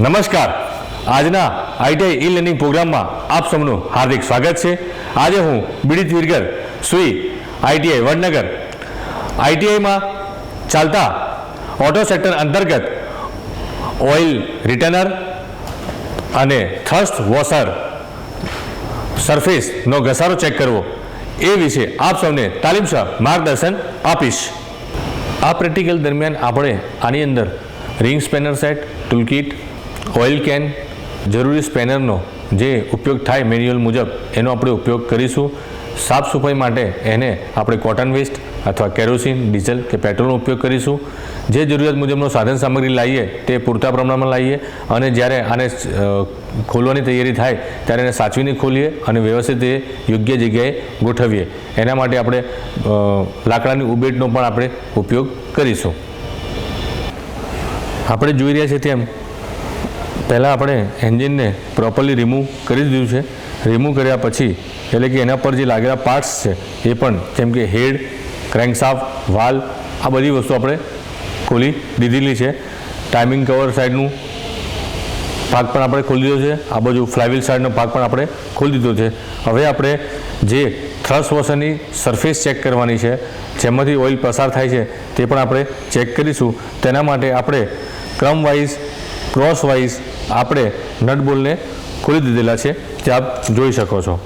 નમસ્કાર, આજના ITI e learning પ્રોગ્રામમાં આપ સૌનું હાર્દિક સ્વાગત છે। આજે હું બીડી વિરગર શ્રી આઈટીઆઈ વડનગર આઈટીઆઈમાં ચાલતા ઓટો સેક્ટર અંતર્ગત ઓઇલ રિટર્નર અને થર્સ્ટ વોશર સરફેસનો ઘસારો ચેક કરવો એ વિશે આપ સૌને તાલીમસર માર્ગદર્શન આપીશ। આ પ્રેક્ટિકલ દરમિયાન આપણે આની અંદર ring spanner set, toolkit, oil can, જરૂરી સ્પેનરનો જે ઉપયોગ થાય મેન્યુઅલ મુજબ એનો આપણે ઉપયોગ કરીશું। સાફ સફાઈ માટે એને આપણે કોટન વેસ્ટ અથવા કેરોસીન, ડીઝલ કે પેટ્રોલનો ઉપયોગ કરીશું। જે જરૂરિયાત મુજબનો સાધન સામગ્રી લાવીએ તે પૂરતા પ્રમાણમાં લાવીએ અને જ્યારે આને ખોલવાની તૈયારી થાય ત્યારે એને સાચવીને ખોલીએ અને વ્યવસ્થિત એ યોગ્ય જગ્યાએ ગોઠવીએ। એના માટે આપણે લાકડાની ઉબેટનો પણ આપણે ઉપયોગ કરીશું। આપણે જોઈ રહ્યા છીએ તેમ પહેલાં આપણે એન્જિનને પ્રોપરલી રિમૂવ કરી દીધું છે। રિમૂવ કર્યા પછી એટલે કે એના પર જે લાગેલા પાર્ટ્સ છે એ પણ જેમ કે હેડ, ક્રેન્કશાફ્ટ, વાલ્વ આ બધી વસ્તુ આપણે ખોલી દીધેલી છે। ટાઇમિંગ કવર સાઈડનું ભાગ પણ આપણે ખોલી દીધો છે। આ બાજુ ફ્લાયવ્હીલ સાઈડનો ભાગ પણ આપણે ખોલી દીધો છે। હવે આપણે જે થ્રસ્ટ વોશરની સરફેસ ચેક કરવાની છે, જેમાંથી ઓઇલ પસાર થાય છે તે પણ આપણે ચેક કરીશું। તેના માટે આપણે ક્રમ વાઇઝ, ક્રોસ વાઇઝ આપણે નટ બોલ્ટને ખોલી દીધેલા છે, જે આપ જોઈ શકો છો।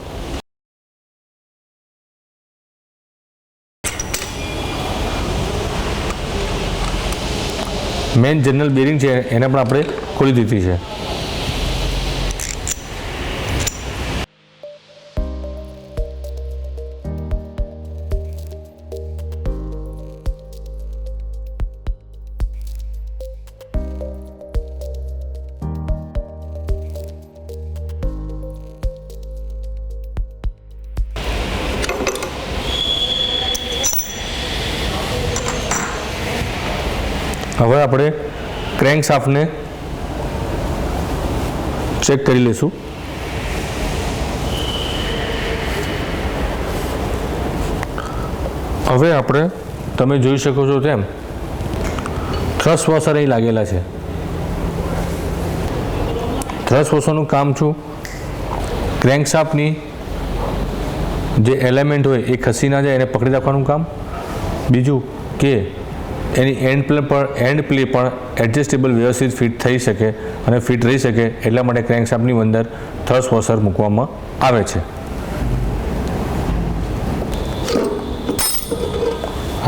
મેઇન જનરલ બેરિંગ છે એને પણ આપણે ખોલી દીધી છે। હવે આપણે ક્રેન્કશાફ્ટને ચેક કરી લઈશું। હવે આપણે તમે જોઈ શકો છો તેમ થ્રસ્ટ વોશર અહીં લાગેલા છે। થ્રસ્ટ વોશરનું કામ શું? ક્રેન્કશાફ્ટની જે એલિમેન્ટ હોય એ ખસી ના જાય એને પકડી રાખવાનું કામ। બીજું કે એની એન્ડ પ્લે પણ એડજસ્ટેબલ વ્યવસ્થિત ફિટ થઈ શકે અને ફિટ રહી શકે એટલા માટે ક્રેન્કશાફ્ટની અંદર થ્રસ્ટ વોશર મૂકવામાં આવે છે।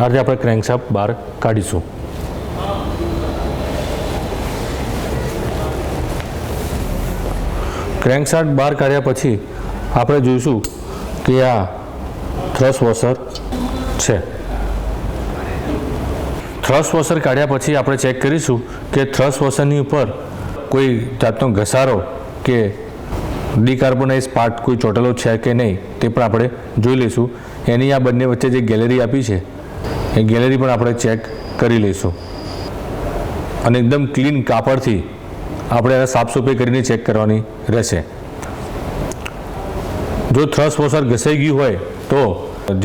આજે આપણે ક્રેન્કશાફ્ટ બહાર કાઢીશું। ક્રેન્કશાફ્ટ બહાર કાઢ્યા પછી આપણે જોઈશું કે આ થ્રસ્ટ વોશર છે। થ્રસ્ટ વોશર કાઢ્યા પછી આપણે ચેક કરીશું કે થ્રસ્ટ વોશરની ઉપર કોઈ જાતનો ઘસારો કે ડીકાર્બોનાઇઝ પાર્ટ કોઈ ચોટેલો છે કે નહીં તે પણ આપણે જોઈ લઈશું। એની આ બંને વચ્ચે જે ગેલેરી આપી છે એ ગેલેરી પણ આપણે ચેક કરી લઈશું અને એકદમ ક્લીન કાપડથી આપણે એને સાફ સફાઈ કરીને ચેક કરવાની રહેશે। જો થ્રસ્ટ વોશર ઘસાઈ ગયું હોય તો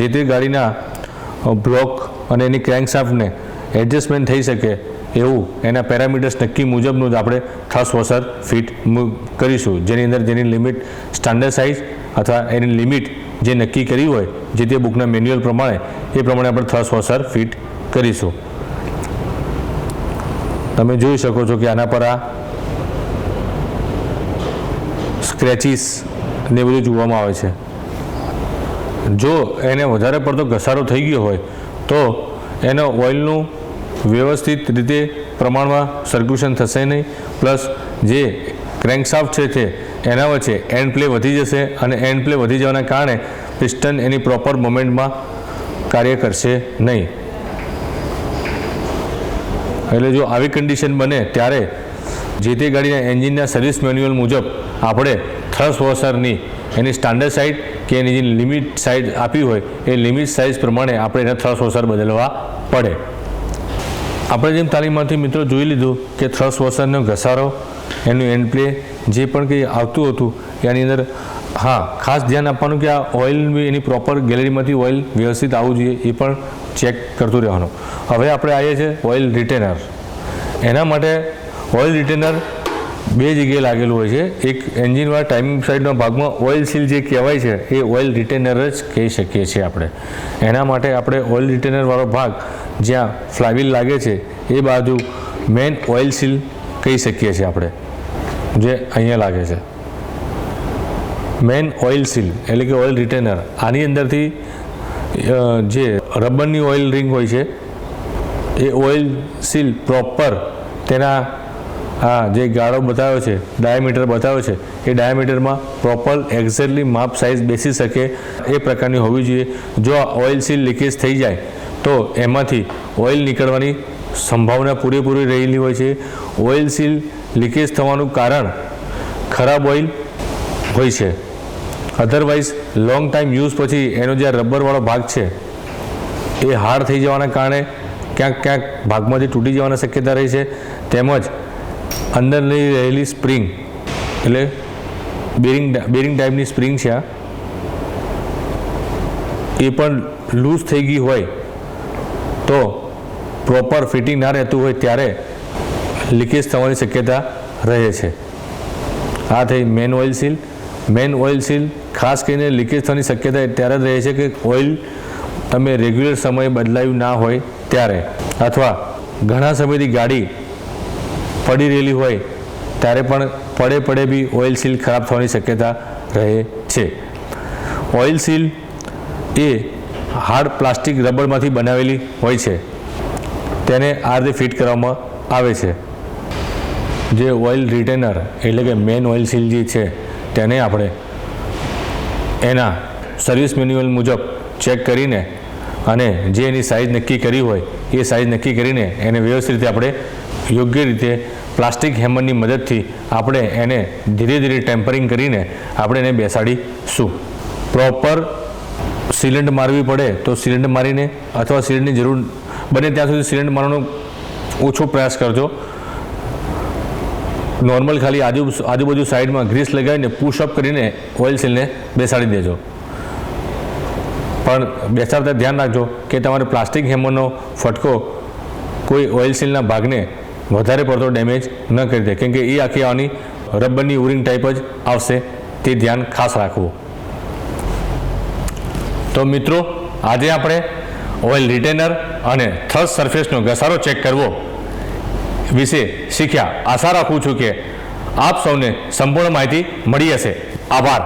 જે તે ગાડીના બ્લોક અને એની ક્રેન્કશાફ્ટને એડજસ્ટમેન્ટ થઈ શકે એવું એના પેરામીટર્સ નક્કી મુજબનું જ આપણે થ્રસ્ટ વોશર ફિટ કરીશું, જેની અંદર જેની લિમિટ સ્ટાન્ડર્ડ સાઇઝ અથવા એની લિમિટ જે નક્કી કરી હોય જે તે બુકના મેન્યુઅલ પ્રમાણે એ પ્રમાણે આપણે થ્રસ્ટ વોશર ફિટ કરીશું। તમે જોઈ શકો છો કે આના પર આ સ્ક્રેચીસ ને બધું જોવામાં આવે છે। જો એને વધારે પડતો ઘસારો થઈ ગયો હોય તો એનો ઓઇલનું વ્યવસ્થિત રીતે પ્રમાણમાં સર્ક્યુલેશન થશે નહીં, પ્લસ જે ક્રેન્કશાફ્ટ છે તે એના વચ્ચે એન્ડ પ્લે વધી જશે અને એન્ડ પ્લે વધી જવાના કારણે પિસ્ટન એની પ્રોપર મોમેન્ટમાં કાર્ય કરશે નહીં। એટલે જો આવી કન્ડિશન બને ત્યારે જે તે ગાડીના એન્જિનના સર્વિસ મેન્યુઅલ મુજબ આપણે થ્રસ્ટ વોશરની એની સ્ટાન્ડર્ડ સાઇઝ કે એની જે લિમિટ સાઇઝ આપી હોય એ લિમિટ સાઇઝ પ્રમાણે આપણે એને થ્રસ્ટ વોશર બદલવા પડે। આપણે જેમ તાલીમમાંથી મિત્રો જોઈ લીધું કે થ્રસ્ટ વોશરનો ઘસારો, એનું એન્ડ પ્લે જે પણ કંઈ આવતું હતું એની અંદર હા ખાસ ધ્યાન આપવાનું કે આ ઓઇલ એની પ્રોપર ગેલેરીમાંથી ઓઇલ વ્યવસ્થિત આવવું જોઈએ એ પણ ચેક કરતું રહેવાનું। હવે આપણે આવીએ છીએ ઓઇલ રિટેનર। એના માટે ઓઇલ રિટેનર બે જગ્યાએ લાગેલું હોય છે. એક એન્જિનવાળા ટાઇમિંગ સાઈડના ભાગમાં ઓઇલ સીલ જે કહેવાય છે એ ઓઇલ રિટેનર જ કહી શકીએ છીએ આપણે. એના માટે આપણે ઓઇલ રિટેનરવાળો ભાગ જ્યાં ફ્લાયવ્હીલ લાગે છે એ બાજુ મેઇન ઓઇલ સીલ કહી શકીએ છીએ આપણે, જે અહીંયા લાગે છે. મેઇન ઓઇલ સીલ એટલે કે ઓઇલ રિટેનર. આની અંદરથી જે રબરની ઓઇલ રિંગ હોય છે એ ઓઇલ સીલ પ્રોપર તેના જે ગાળો બતાવ્યો છે, ડાયામીટર બતાવ્યો છે, એ ડાયામીટરમાં પ્રોપર એક્ઝેક્ટલી માપ સાઇઝ બેસી શકે એ પ્રકારની હોવી જોઈએ. જો આ ઓઇલ સીલ લીકેજ થઈ જાય તો એમાંથી ઓઇલ નીકળવાની સંભાવના પૂરેપૂરી રહેલી હોય છે. ઓઇલ સીલ લીકેજ થવાનું કારણ ખરાબ ઓઇલ હોય છે. અધરવાઇઝ લોંગ ટાઈમ યુઝ પછી એનો જે રબરવાળો ભાગ છે એ હાર્ડ થઈ જવાના કારણે ક્યાંક ભાગમાંથી તૂટી જવાની શક્યતા રહી છે. તેમજ અંદરની રહેલી સ્પ્રિંગ એટલે બેરિંગ ટાઈપની સ્પ્રિંગ છે એ પણ લૂઝ થઈ ગઈ હોય તો પ્રોપર ફિટિંગ ના રહેતું હોય ત્યારે લીકેજ થવાની શક્યતા રહે છે. આ થઈ main oil seal. Main oil seal ખાસ કરીને લીકેજ થવાની શક્યતા ત્યારે જ રહે છે કે ઓઇલ તમે રેગ્યુલર સમયે બદલાયું ના હોય ત્યારે, અથવા ઘણા સમયથી ગાડી પડી રહેલી હોય ત્યારે પણ પડે બી ઓઇલ સીલ ખરાબ થવાની શક્યતા રહે છે. ઓઇલ સીલ એ હાર્ડ પ્લાસ્ટિક રબરમાંથી બનાવેલી હોય છે. તેને આ રીતે ફિટ કરવામાં આવે છે. જે ઓઇલ રિટેનર એટલે કે મેન ઓઇલ સીલ જે છે તેને આપણે એના સર્વિસ મેન્યુઅલ મુજબ ચેક કરીને અને જે એની સાઇઝ નક્કી કરી હોય એ સાઇઝ નક્કી કરીને એને વ્યવસ્થિત રીતે આપણે યોગ્ય રીતે પ્લાસ્ટિક હેમરની મદદથી આપણે એને ધીરે ધીરે ટેમ્પરિંગ કરીને આપણે એને બેસાડીશું. પ્રોપર સિલિન્ડર મારવી પડે તો સિલિન્ડર મારીને, અથવા સિલિન્ડરની જરૂર બને ત્યાં સુધી સિલિન્ડર મારવાનો ઓછો પ્રયાસ કરજો. નોર્મલ ખાલી આજુબાજુ સાઈડમાં ગ્રીસ લગાવીને પુશઅપ કરીને ઓઇલ સીલને બેસાડી દેજો. પણ બેસાડતા ધ્યાન રાખજો કે તમારે પ્લાસ્ટિક હેમરનો ફટકો કોઈ ઓઇલ સીલના ભાગને વધારે પડતો ડેમેજ ન કરી દે, કેમ કે એ આખી આની રબરની ઉરિંગ ટાઈપ જ આવશે. તે ધ્યાન ખાસ રાખવું. તો મિત્રો, આજે આપણે ઓઇલ રિટેનર અને થ્રસ્ટ સરફેસનો ઘસારો ચેક કરવો વિશે શીખ્યા. આશા રાખું છું કે આપ સૌને સંપૂર્ણ માહિતી મળી હશે. આભાર.